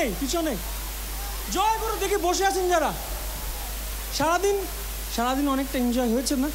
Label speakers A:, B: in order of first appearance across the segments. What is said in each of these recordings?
A: পিছনে পিছনে জয় গুরু দেখে বসে আছেন যারা, সারাদিন অনেকটা এনজয় হয়েছে না,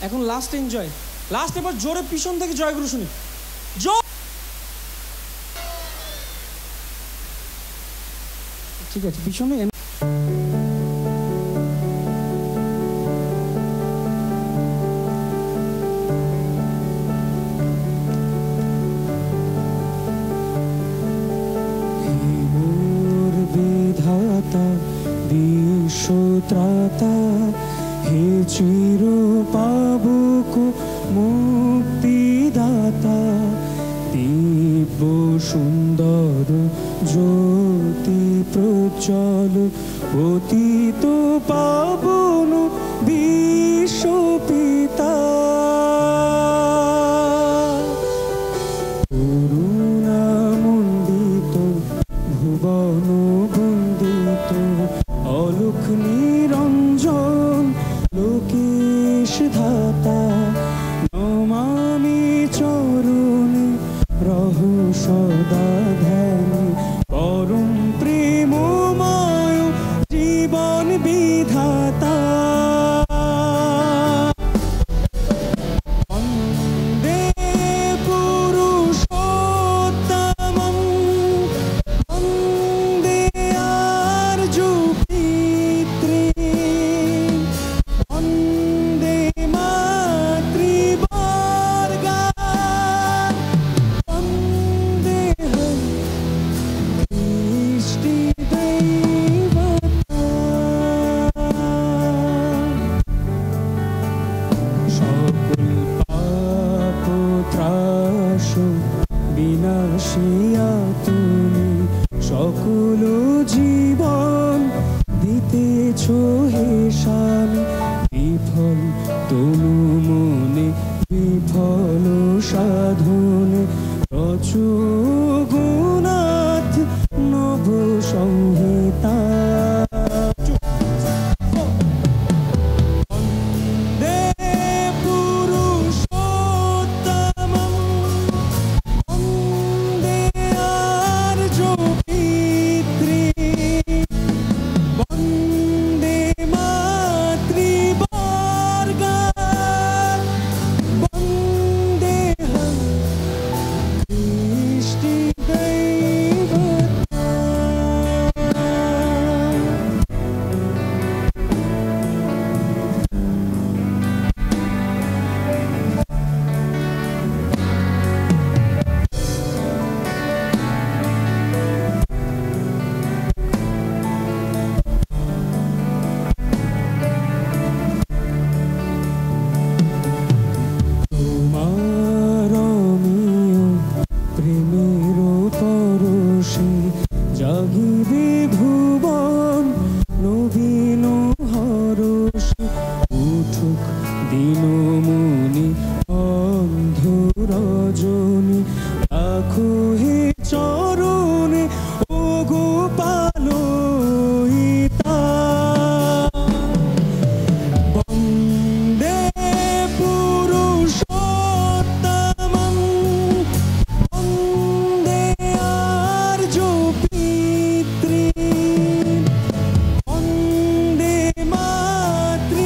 A: এখন লাস্ট এনজয়, লাস্ট এবার জোরে পিছন থেকে জয় গুরু শুনি। ঠিক আছে, পিছনে বিধাতা বিশ্বত্রাতা হে চির পাবক মুক্তিদাতা, দিব্য সুন্দর জ্যোতি প্রজ্জ্বল পতিত পাবন বিশ্বপিতা, করুণামণ্ডিত ভুবন বন্দিত অলোক নিরঞ্জন লোকেশ ধাতা, নমামি চরণে রহ সদা ধ্যানে পরম প্রেমময় জীবন বিধাতা, বন্দে পুরুষোত্তমং বন্দে আর্য পিতৃ বন্দে মাতৃবর্গা বন্দে ইষ্টি দেবতা, সকল পাপ ত্রাস বিনাশিয়া তুমি সকল জীবন দিতেছ হে স্বামী, বিফল তনু মনে বিফল সাধনে রচগুনাথ নব সংহিতা, বন্দে পুরুষোত্তমং বন্দে আর্য পিতৃ বন্দে মাতৃবর্গা বন্দে ইষ্টি দেবতা, তোমার অমিয় প্রেমের পরশে জাগিবে ভুবন নবীন হরষে, উঠুক দিনমণি অন্ধ রজনী রাখো হে চরণে ও গোপালয়িতা, বন্দে পুরুষোত্তমং বন্দে আর্য পিতৃ বন্দে মাতৃবর্গা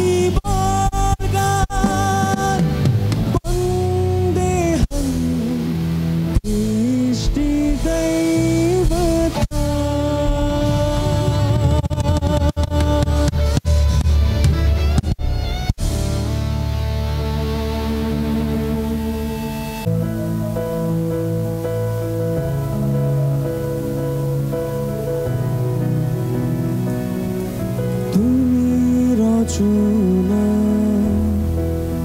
A: বন্দে ইষ্টি দেবতা, তুমি রচনা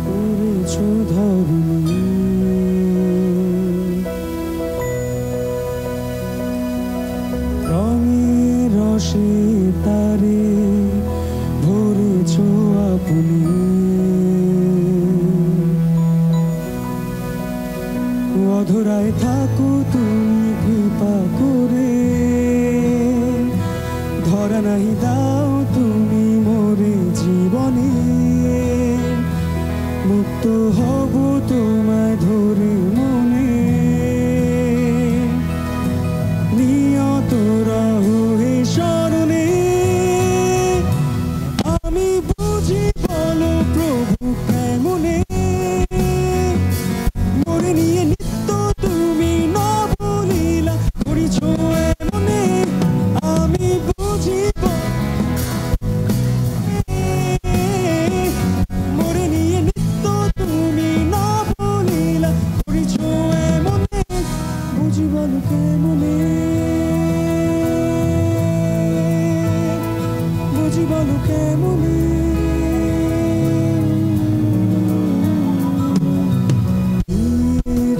A: করেছ ধরণী, রঙে রসে তারে ভরেছ আপনি, অধরায় থাকো তুমি কৃপা করে, ধরা নাহি দাও তুমি মোরে জীবনে, মুক্ত হব তোমায় ধরে মনে, নিয়ত বুঝি বলো কেমনে, বুঝি বলো কেমনে,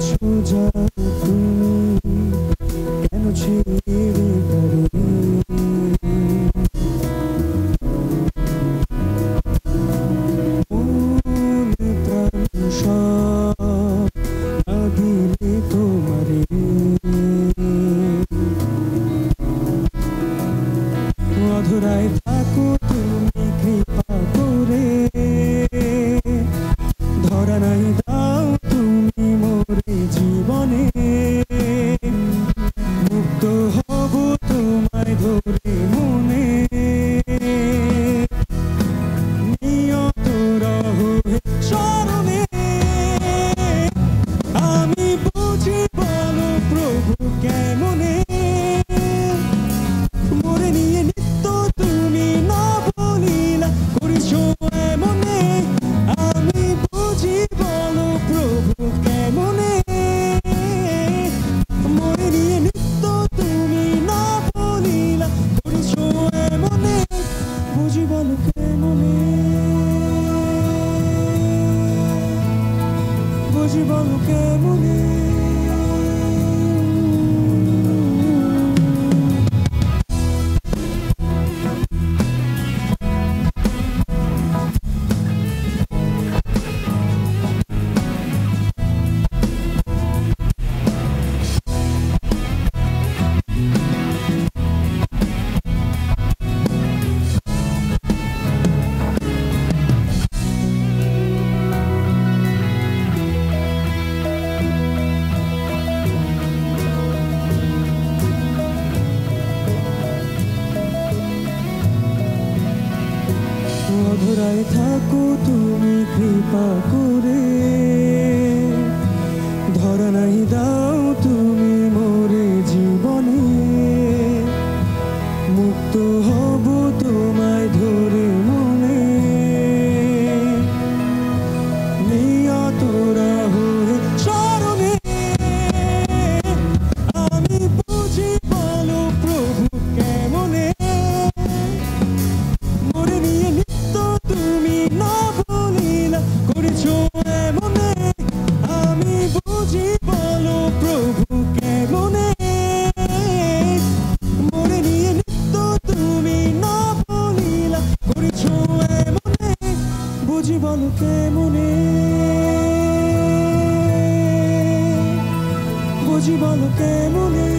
A: সোজা তুমি কেন ছেড়ে গেলে, মনে প্রাণ সব না দিলে তোমারে, অধরায় থাকো তুমি কৃপা করে, ধরা নাই দাও তুমি মোরে জীবনে, মুক্ত হব তোমায় ধরে মনে, নিয়ত রহো হে চরণে, আমি বুঝি বলো প্রভু কেমনে, মোরে নিয়ে নিত্য তুমি নবলীলা করিছো এমনে, আমি বুঝি বলো প্রভু কেমনে, মোরে নিয়ে নিত্য তুমি নবলীলা করিছো এমনে, বুঝি বলো কেমনে, বুঝি বলো কেমনে। অধরায় থাকো তুমি কৃপা করে, ধরা নাই দাও তুমি মোরে জীবনে, মুক্ত হব তোমায় ধরে মনে, নিয়ত রহো হে চরণে, আমি বুঝি বলো প্রভু কেমনে, মোরে নিয়ে নিত্য তুমি নবলীলা করেছো এমনে, আমি বুঝি বলো প্রভু কেমনে, মোরে নিয়ে নিত্য তুমি নবলীলা করেছো এমনে, বুঝি বলো কেমনে, বুঝি বলো কেমনে।